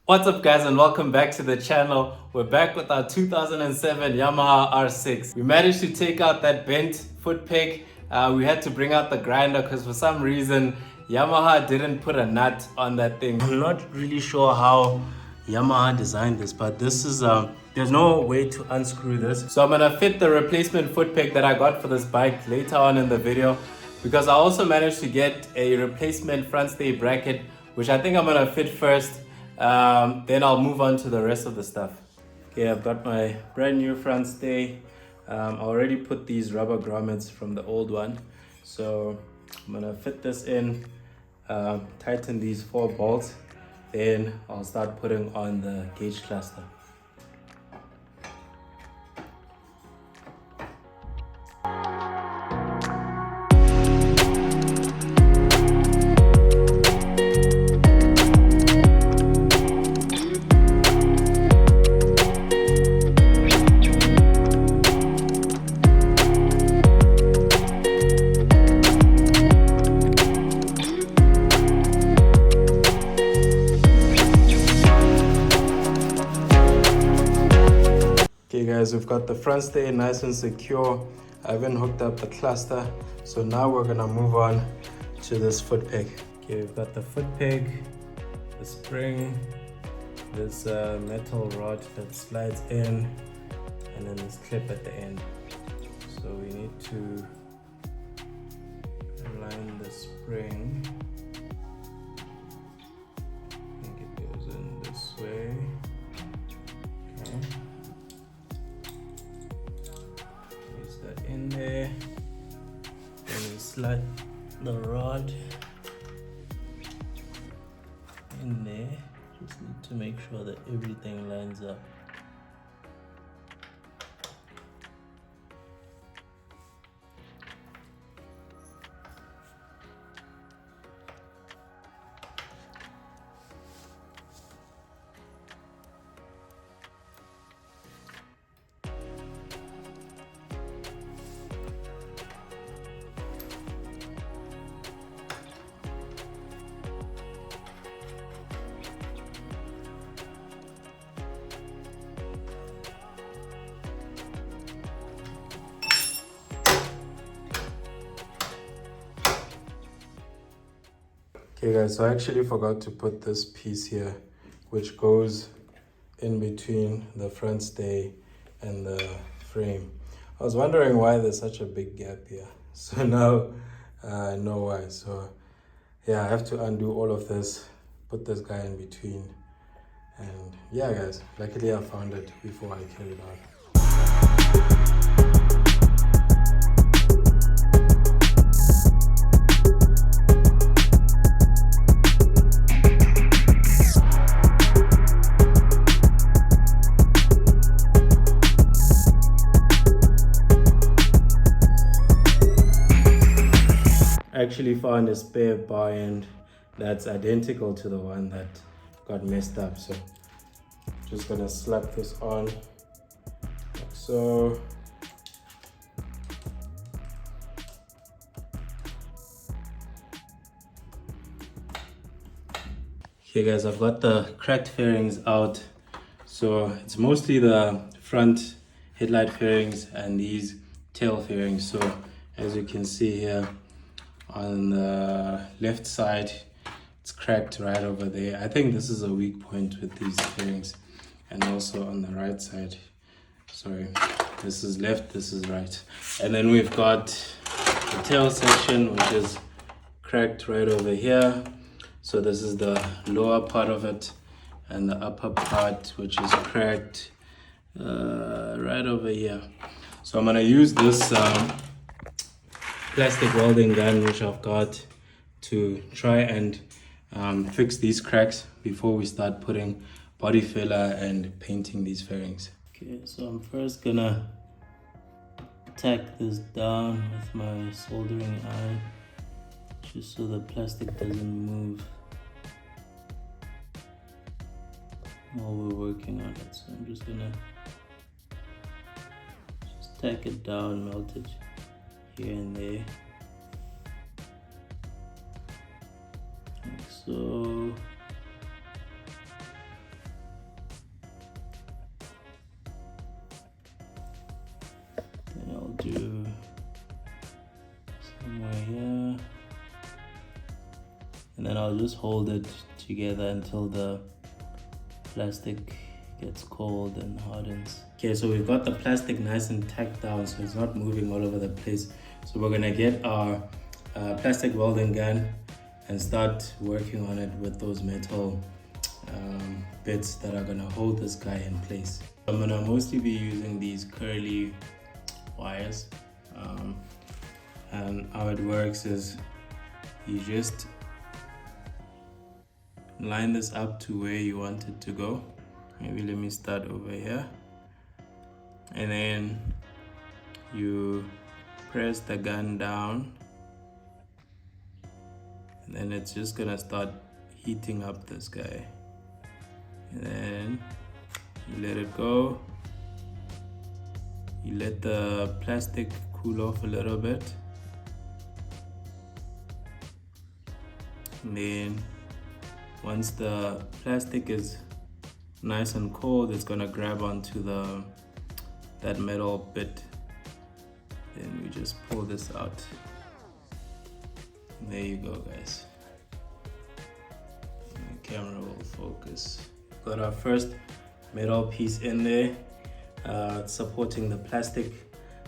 What's up guys and welcome back to the channel. We're back with our 2007 Yamaha R6. We managed to take out that bent foot peg. We had to bring out the grinder because for some reason Yamaha didn't put a nut on that thing. I'm not really sure how Yamaha designed this, but this is there's no way to unscrew this. So I'm gonna fit the replacement foot peg that I got for this bike later on in the video, because I also managed to get a replacement front stay bracket, which I think I'm gonna fit first. Then I'll move on to the rest of the stuff. Okay, I've got my brand new front stay. I already put these rubber grommets from the old one. So I'm gonna fit this in, tighten these 4 bolts. Then I'll start putting on the gauge cluster. Okay guys, we've got the front stay nice and secure. I even hooked up the cluster. So now we're gonna move on to this foot peg. Okay, we've got the foot peg, the spring, this metal rod that slides in, and then this clip at the end. So we need to align the spring. I think it goes in this way. Okay. In there, then we slide the rod in there. Just need to make sure that everything lines up. Okay guys, so I actually forgot to put this piece here, which goes in between the front stay and the frame. I was wondering why there's such a big gap here. So now I know why. So yeah, I have to undo all of this, put this guy in between. And yeah guys, luckily I found it before I carried out. I actually found a spare bar end that's identical to the one that got messed up. So just gonna slap this on like so. Okay guys, I've got the cracked fairings out. So it's mostly the front headlight fairings and these tail fairings. So as you can see here, on the left side it's cracked right over there. I think this is a weak point with these fairings. And also on the right side, sorry, this is left, this is right. And then we've got the tail section, which is cracked right over here. So this is the lower part of it, and the upper part, which is cracked right over here. So I'm gonna use this plastic welding gun which I've got to try and fix these cracks before we start putting body filler and painting these fairings. Okay, so I'm first gonna tack this down with my soldering iron, just so the plastic doesn't move while we're working on it. So I'm just gonna tack it down, melt it here and there. Like so. and then I'll just hold it together until the plastic gets cold and hardens. Okay, so we've got the plastic nice and tacked down, so it's not moving all over the place. So we're gonna get our plastic welding gun and start working on it with those metal bits that are gonna hold this guy in place. I'm gonna mostly be using these curly wires, and how it works is you just line this up to where you want it to go. Maybe let me start over here, and then you press the gun down, and then it's just gonna start heating up this guy, and then you let it go. You let the plastic cool off a little bit, and then once the plastic is nice and cold, it's gonna grab onto that metal bit. Then we just pull this out. And there you go, guys. And the camera will focus. Got our first metal piece in there, supporting the plastic.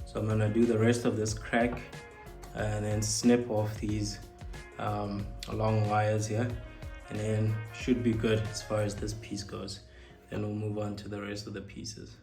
So I'm gonna do the rest of this crack and then snip off these long wires here, and then should be good as far as this piece goes. Then we'll move on to the rest of the pieces.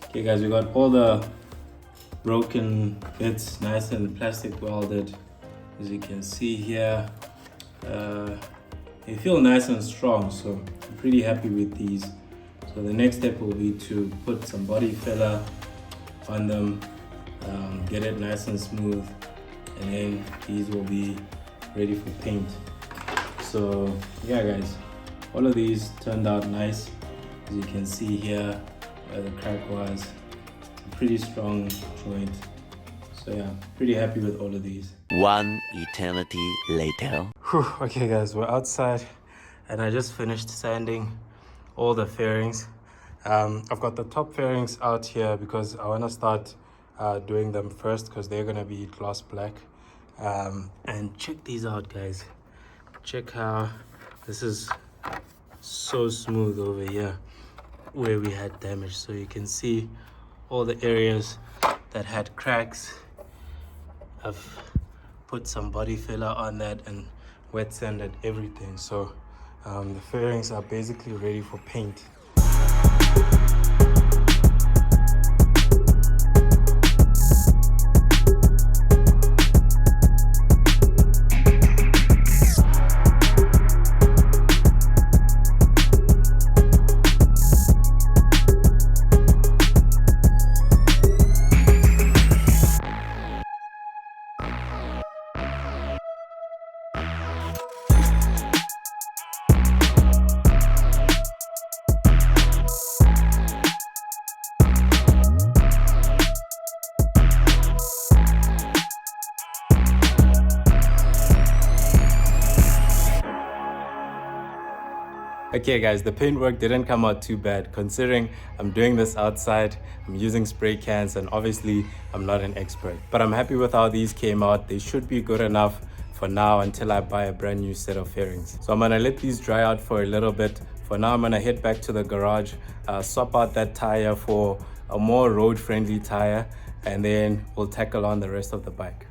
Okay guys, we got all the broken bits nice and plastic welded. As you can see here, they feel nice and strong, so I'm pretty happy with these. So the next step will be to put some body filler on them, get it nice and smooth, and then these will be ready for paint. So yeah guys, all of these turned out nice. As you can see here where the crack was, it's a pretty strong joint. So yeah, pretty happy with all of these. One eternity later. Okay guys, we're outside and I just finished sanding all the fairings. I've got the top fairings out here because I want to start doing them first because they're going to be gloss black. And check these out guys. Check how this is so smooth over here where we had damage. So you can see all the areas that had cracks. I've put some body filler on that and wet sanded everything. So the fairings are basically ready for paint. Okay guys, the paint work didn't come out too bad considering I'm doing this outside, I'm using spray cans, and obviously I'm not an expert. But I'm happy with how these came out. They should be good enough for now until I buy a brand new set of fairings. So I'm gonna let these dry out for a little bit. For now, I'm gonna head back to the garage, swap out that tire for a more road-friendly tire, and then we'll tackle on the rest of the bike.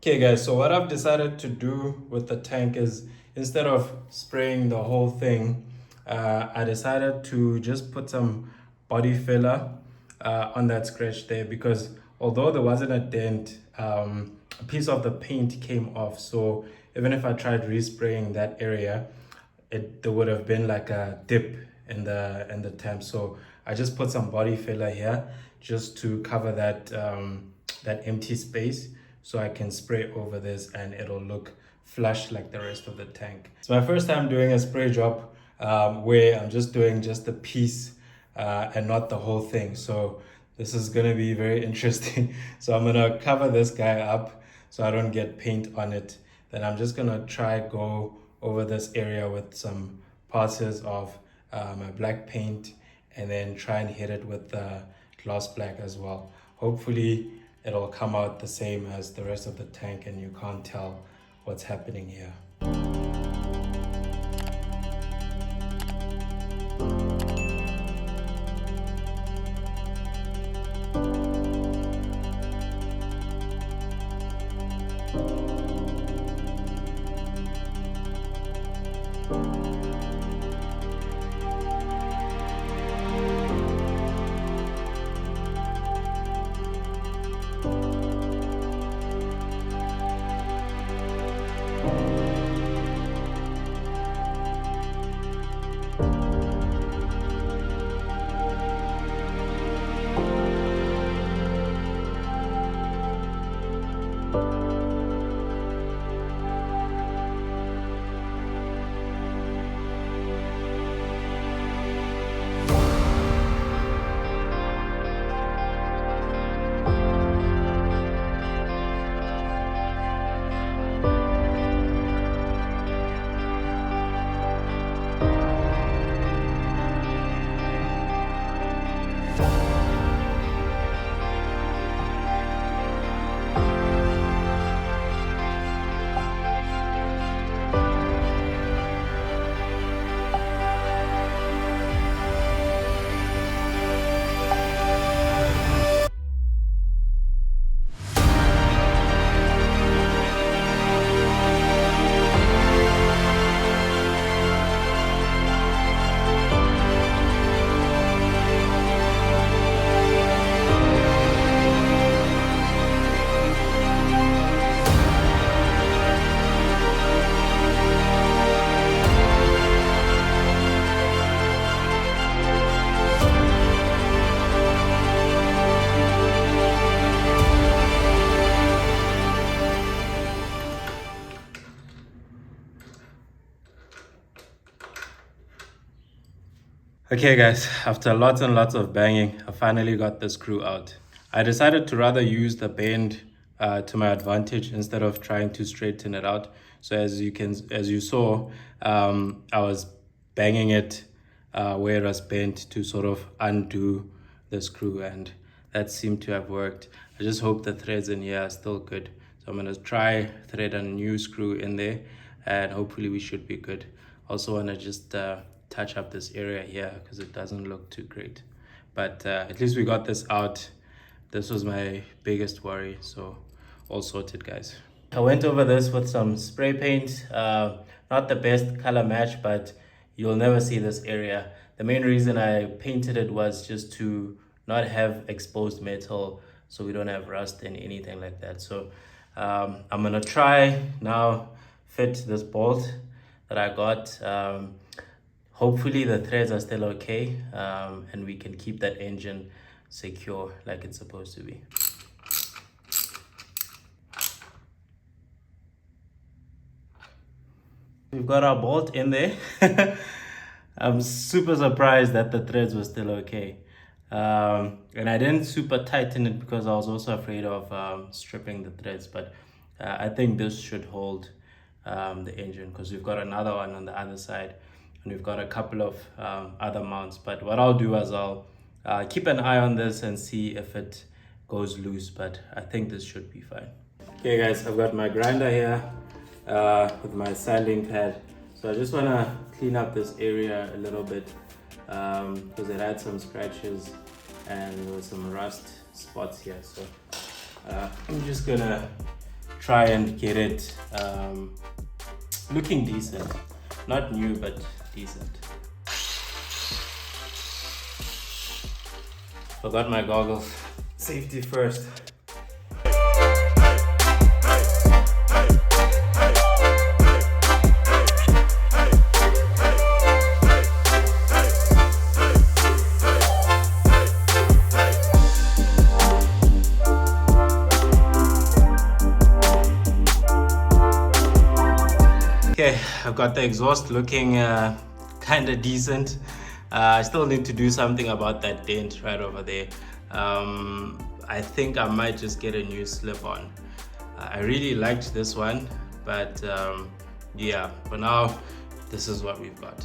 Okay guys, so what I've decided to do with the tank is instead of spraying the whole thing, I decided to just put some body filler on that scratch there, because although there wasn't a dent, a piece of the paint came off. So even if I tried respraying that area, there would have been like a dip in the temp. So I just put some body filler here just to cover that that empty space, so I can spray over this and it'll look flush like the rest of the tank. It's my first time doing a spray job where I'm just doing just the piece and not the whole thing. So this is gonna be very interesting. So I'm gonna cover this guy up so I don't get paint on it. Then I'm just gonna try go over this area with some passes of my black paint, and then try and hit it with gloss black as well. Hopefully it'll come out the same as the rest of the tank and you can't tell what's happening here. Okay guys, after lots and lots of banging, I finally got the screw out. I decided to rather use the bend to my advantage instead of trying to straighten it out. So as you saw, I was banging it where it was bent to sort of undo the screw, and that seemed to have worked. I just hope the threads in here are still good. So I'm gonna try thread a new screw in there, and hopefully we should be good. Also wanna just touch up this area here because it doesn't look too great, but at least we got this out. This was my biggest worry, so all sorted guys. I went over this with some spray paint, not the best color match, but you'll never see this area. The main reason I painted it was just to not have exposed metal so we don't have rust and anything like that. So I'm gonna try now fit this bolt that I got. Hopefully the threads are still okay, and we can keep that engine secure like it's supposed to be. We've got our bolt in there. I'm super surprised that the threads were still okay. And I didn't super tighten it because I was also afraid of stripping the threads, but I think this should hold the engine because we've got another one on the other side and we've got a couple of other mounts. But what I'll do is I'll keep an eye on this and see if it goes loose, but I think this should be fine. Okay guys, I've got my grinder here with my sanding pad. So I just want to clean up this area a little bit because it had some scratches and there was some rust spots here. So I'm just gonna try and get it looking decent. Not new, but decent. Forgot my goggles. Safety first. Okay, I've got the exhaust looking kind of decent. I still need to do something about that dent right over there. I think I might just get a new slip-on. I really liked this one, but yeah, for now, this is what we've got.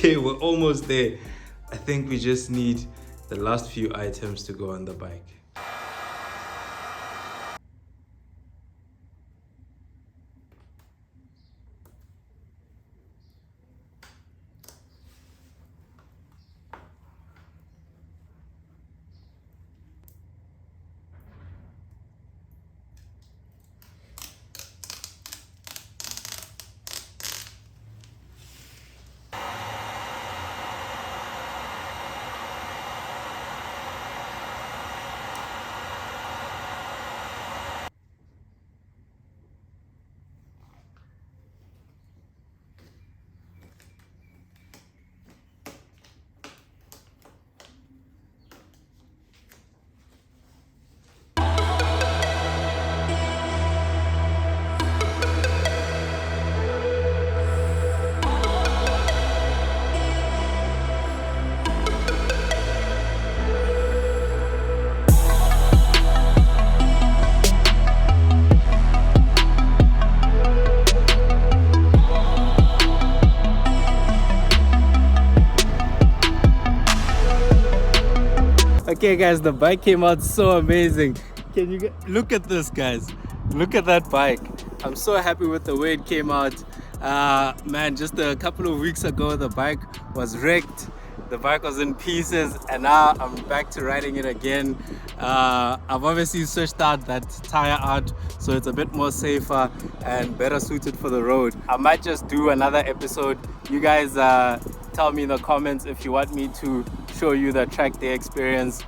Okay, we're almost there. I think we just need the last few items to go on the bike. Okay guys, the bike came out so amazing. Can you look at this, guys? Look at that bike. I'm so happy with the way it came out. Man, just a couple of weeks ago the bike was wrecked, the bike was in pieces, and now I'm back to riding it again. I've obviously switched out that tire out, so it's a bit more safer and better suited for the road. I might just do another episode. You guys tell me in the comments if you want me to show you the track day experience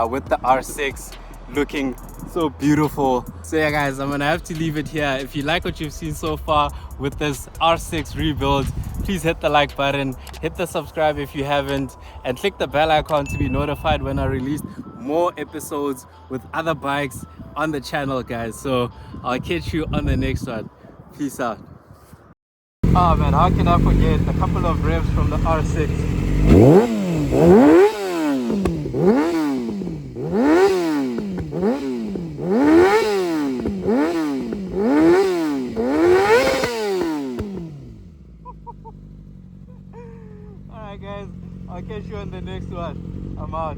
with the R6 looking so beautiful. So yeah guys, I'm gonna have to leave it here. If you like what you've seen so far with this R6 rebuild, please hit the like button, hit the subscribe if you haven't, and click the bell icon to be notified when I release more episodes with other bikes on the channel, guys. So I'll catch you on the next one. Peace out. Oh man, how can I forget a couple of revs from the R6. Alright guys, I'll catch you on the next one. I'm out.